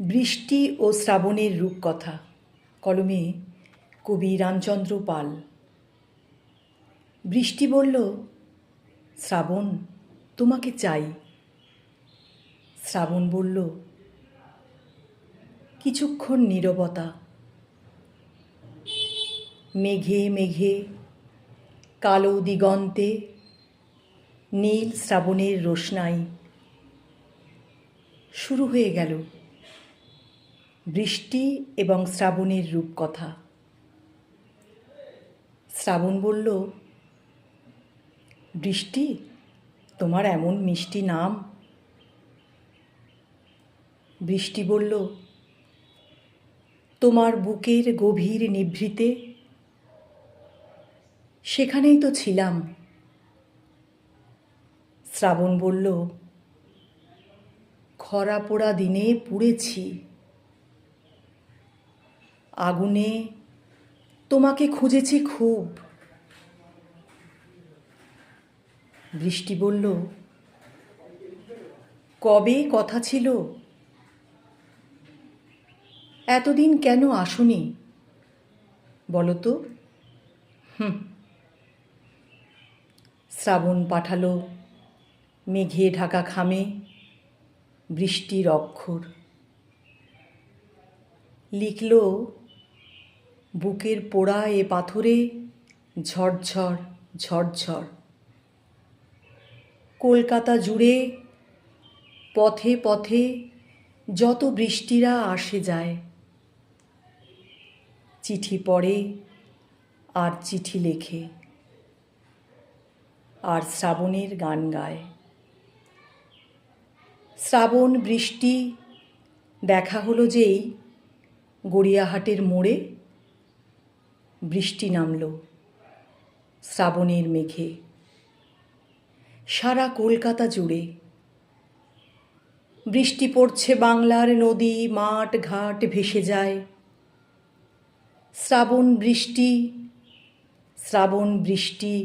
বৃষ্টি ও শ্রাবণের রূপকথা, কলমে কবি রামচন্দ্র পাল। বৃষ্টি বলল, শ্রাবণ, তোমাকে চাই। শ্রাবণ বলল, কিছুক্ষণ নীরবতা। মেঘে মেঘে কালো দিগন্তে নীল শ্রাবণের রোশনাই। শুরু হয়ে গেল বৃষ্টি এবং শ্রাবণের রূপকথা। শ্রাবণ বলল, বৃষ্টি, তোমার এমন মিষ্টি নাম। বৃষ্টি বলল, তোমার বুকের গভীর নিভৃতে, সেখানেই তো ছিলাম। শ্রাবণ বলল, খরা পোড়া দিনে পুড়েছি, আগুনে তোমাকে খুঁজেছি খুব। বৃষ্টি বলল, কবে কথা ছিল, এতদিন কেন আসোনি বলো তো। শ্রাবণ পাঠালো মেঘে ঢাকা খামে বৃষ্টির অক্ষর। লিখল, বুকের পোড়া এ পাথরে ঝরঝর ঝরঝর। কলকাতা জুড়ে পথে পথে যত বৃষ্টিরা আসে যায়, চিঠি পড়ে আর চিঠি লেখে, আর শ্রাবণের গান গায়। শ্রাবণ বৃষ্টি দেখা হলো যেই গড়িয়াহাটের মোড়ে, বৃষ্টি নামল শ্রাবণের মেঘে সারা কলকাতা জুড়ে। বৃষ্টি পড়ছে, বাংলার নদী মাঠ ঘাট ভেসে যায়। শ্রাবণ বৃষ্টি, শ্রাবণ বৃষ্টি,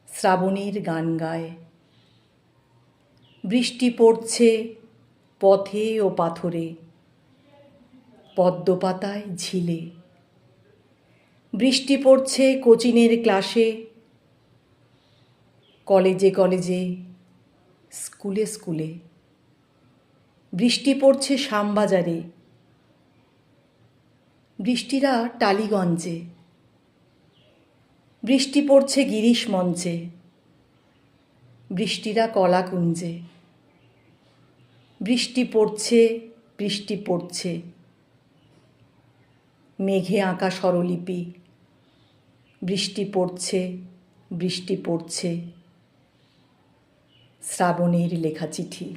শ্রাবণের গান গায়। বৃষ্টি পড়ছে পথে ও পাথরে, পদ্মপাতায় ঝিলে। বৃষ্টি পড়ছে কোচিনের ক্লাসে, কলেজে কলেজে, স্কুলে স্কুলে। বৃষ্টি পড়ছে শ্যামবাজারে, বৃষ্টিরা টালিগঞ্জে। বৃষ্টি পড়ছে গিরিশ মঞ্চে, বৃষ্টিরা কলাকুঞ্জে। বৃষ্টি পড়ছে, বৃষ্টি পড়ছে, মেঘে আঁকা স্বরলিপি। বৃষ্টি পড়ছে, বৃষ্টি পড়ছে, শ্রাবণের লেখা চিঠি।